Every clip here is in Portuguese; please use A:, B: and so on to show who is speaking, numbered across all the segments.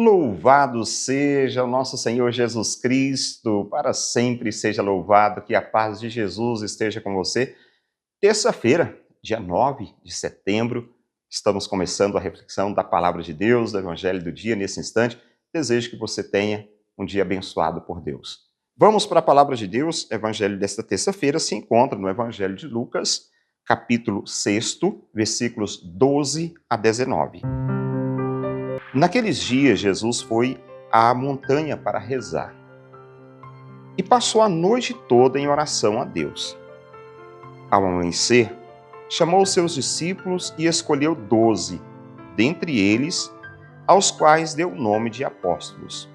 A: Louvado seja o nosso Senhor Jesus Cristo, para sempre seja louvado, que a paz de Jesus esteja com você. Terça-feira, dia 9 de setembro, estamos começando a reflexão da Palavra de Deus, do Evangelho do dia, nesse instante. Desejo que você tenha um dia abençoado por Deus. Vamos para a Palavra de Deus. O Evangelho desta terça-feira se encontra no Evangelho de Lucas, capítulo 6, versículos 12 a 19. Naqueles dias, Jesus foi à montanha para rezar e passou a noite toda em oração a Deus. Ao amanhecer, chamou os seus discípulos e escolheu 12, dentre eles, aos quais deu o nome de apóstolos.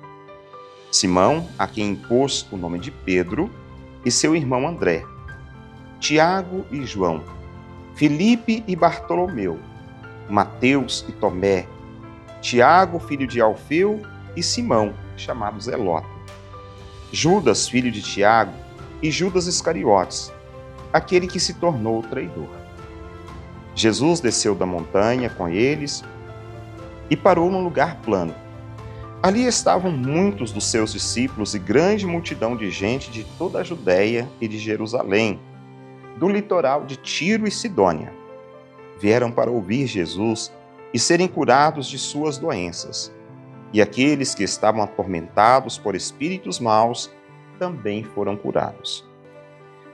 A: Simão, a quem impôs o nome de Pedro, e seu irmão André, Tiago e João, Filipe e Bartolomeu, Mateus e Tomé, Tiago, filho de Alfeu, e Simão, chamado Zelota, Judas, filho de Tiago, e Judas Iscariotes, aquele que se tornou o traidor. Jesus desceu da montanha com eles e parou num lugar plano. Ali estavam muitos dos seus discípulos e grande multidão de gente de toda a Judéia e de Jerusalém, do litoral de Tiro e Sidônia. Vieram para ouvir Jesus e serem curados de suas doenças. E aqueles que estavam atormentados por espíritos maus também foram curados.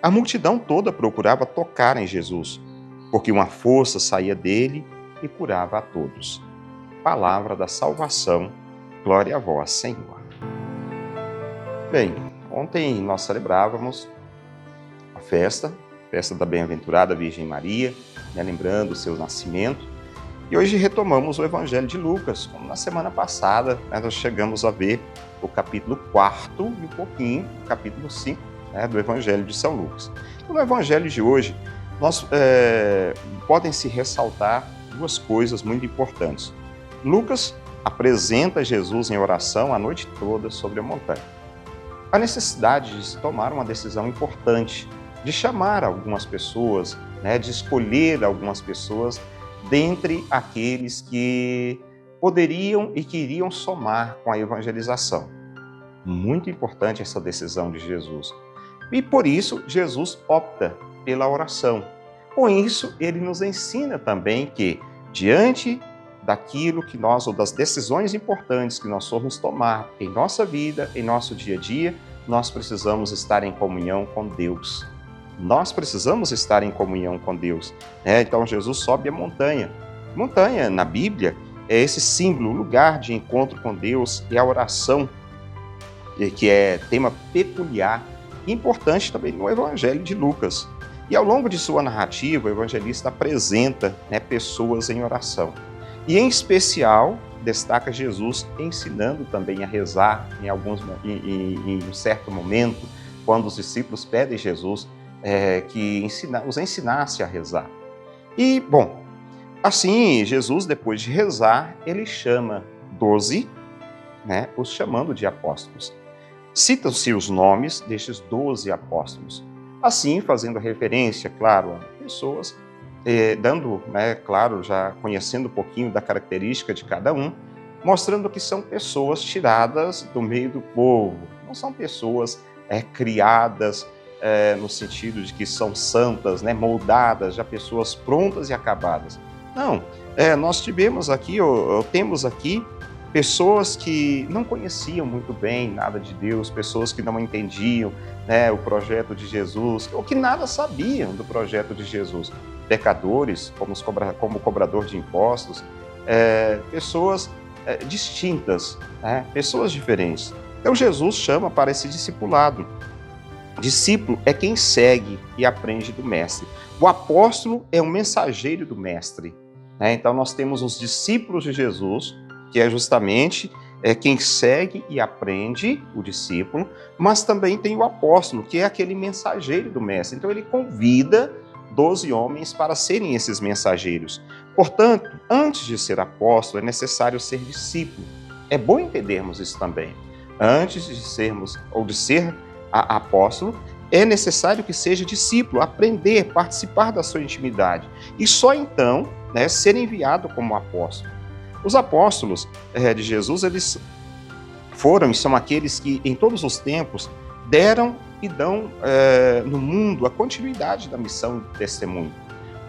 A: A multidão toda procurava tocar em Jesus, porque uma força saía dele e curava a todos. Palavra da salvação, glória a vós, Senhor. Bem, ontem nós celebrávamos a festa da bem-aventurada Virgem Maria, lembrando o seu nascimento. E hoje retomamos o Evangelho de Lucas, como na semana passada, nós chegamos a ver o capítulo 4 e um pouquinho, o capítulo 5 do Evangelho de São Lucas. No Evangelho de hoje, podem se ressaltar duas coisas muito importantes. Lucas apresenta Jesus em oração a noite toda sobre a montanha. A necessidade de se tomar uma decisão importante, de chamar algumas pessoas, de escolher algumas pessoas dentre aqueles que poderiam e queriam somar com a evangelização. Muito importante essa decisão de Jesus. E por isso, Jesus opta pela oração. Com isso, ele nos ensina também que, diante daquilo que nós, ou das decisões importantes que nós formos tomar em nossa vida, em nosso dia a dia, nós precisamos estar em comunhão com Deus. Nós precisamos estar em comunhão com Deus. Então Jesus sobe a montanha. Montanha, na Bíblia, é esse símbolo, lugar de encontro com Deus, e a oração, que é tema peculiar e importante também no Evangelho de Lucas. E ao longo de sua narrativa, o evangelista apresenta pessoas em oração. E em especial, destaca Jesus ensinando também a rezar em um certo momento, quando os discípulos pedem a Jesus que os ensinasse a rezar. E, bom, assim, Jesus, depois de rezar, ele chama 12, os chamando de apóstolos. Citam-se os nomes destes 12 apóstolos, assim fazendo referência, claro, a pessoas, já conhecendo um pouquinho da característica de cada um, mostrando que são pessoas tiradas do meio do povo, não são pessoas criadas no sentido de que são santas, moldadas, já pessoas prontas e acabadas. Não, nós temos aqui pessoas que não conheciam muito bem nada de Deus, pessoas que não entendiam o projeto de Jesus, ou que nada sabiam do projeto de Jesus. Pecadores, como cobrador de impostos, pessoas distintas, pessoas diferentes. Então Jesus chama para esse discipulado. Discípulo é quem segue e aprende do mestre. O apóstolo é um mensageiro do mestre. Então nós temos os discípulos de Jesus, que é justamente quem segue e aprende, o discípulo, mas também tem o apóstolo, que é aquele mensageiro do mestre. Então ele convida 12 homens para serem esses mensageiros. Portanto, antes de ser apóstolo, é necessário ser discípulo. É bom entendermos isso também. Antes de ser apóstolo, é necessário que seja discípulo, aprender, participar da sua intimidade. E só então ser enviado como apóstolo. Os apóstolos de Jesus, eles foram e são aqueles que em todos os tempos deram e dão no mundo a continuidade da missão de testemunho.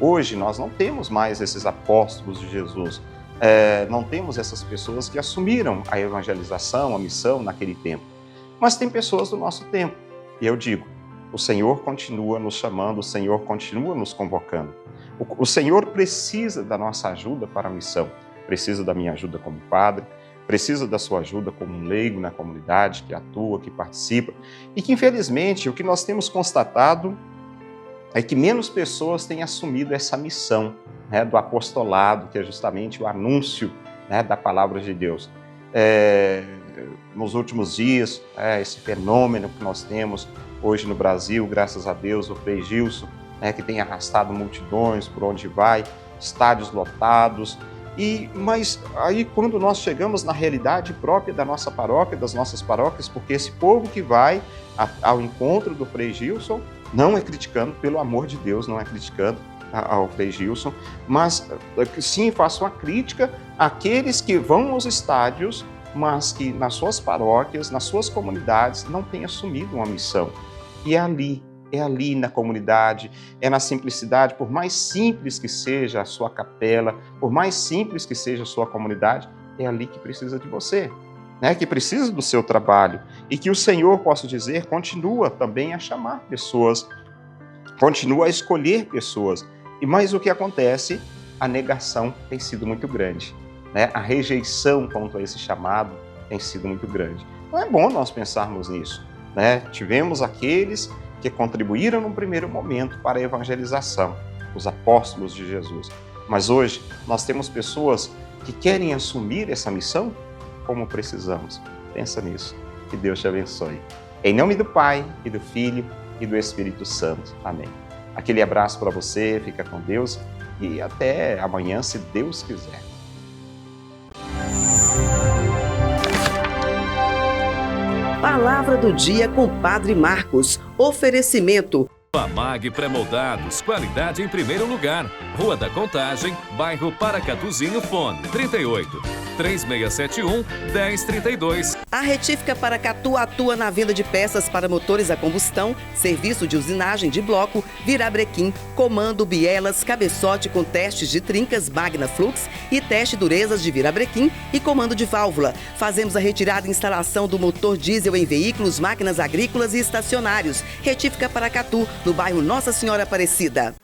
A: Hoje nós não temos mais esses apóstolos de Jesus, não temos essas pessoas que assumiram a evangelização, a missão naquele tempo, mas tem pessoas do nosso tempo. E eu digo, o Senhor continua nos chamando, o Senhor continua nos convocando. O Senhor precisa da nossa ajuda para a missão, precisa da minha ajuda como padre, precisa da sua ajuda como um leigo na comunidade que atua, que participa, e que infelizmente o que nós temos constatado é que menos pessoas têm assumido essa missão, né, do apostolado, que é justamente o anúncio, né, da palavra de Deus. Nos últimos dias, esse fenômeno que nós temos hoje no Brasil, graças a Deus, o Frei Gilson, que tem arrastado multidões por onde vai, estádios lotados. Mas aí quando nós chegamos na realidade própria da nossa paróquia, das nossas paróquias, porque esse povo que vai ao encontro do Frei Gilson, não é criticando, pelo amor de Deus, não é criticando ao Frei Gilson, mas sim faço uma crítica àqueles que vão aos estádios, mas que nas suas paróquias, nas suas comunidades, não têm assumido uma missão. E é ali na comunidade, é na simplicidade, por mais simples que seja a sua capela, por mais simples que seja a sua comunidade, é ali que precisa de você, né? Que precisa do seu trabalho. E que o Senhor, posso dizer, continua também a chamar pessoas, continua a escolher pessoas. Mas o que acontece? A negação tem sido muito grande, né? A rejeição quanto a esse chamado tem sido muito grande. Então é bom nós pensarmos nisso, né? Tivemos aqueles que contribuíram num primeiro momento para a evangelização, os apóstolos de Jesus. Mas hoje nós temos pessoas que querem assumir essa missão como precisamos. Pensa nisso. Que Deus te abençoe. Em nome do Pai, e do Filho, e do Espírito Santo. Amém. Aquele abraço para você, fica com Deus e até amanhã, se Deus quiser.
B: Palavra do dia com Padre Marcos. Oferecimento.
C: Amag Pré-Moldados, qualidade em primeiro lugar. Rua da Contagem, bairro Paracatuzinho, fone 38 3671 1032.
B: A Retífica Paracatu atua na venda de peças para motores a combustão, serviço de usinagem de bloco, virabrequim, comando, bielas, cabeçote com testes de trincas Magna Flux e teste durezas de virabrequim e comando de válvula. Fazemos a retirada e instalação do motor diesel em veículos, máquinas agrícolas e estacionários. Retífica Paracatu, no bairro Nossa Senhora Aparecida.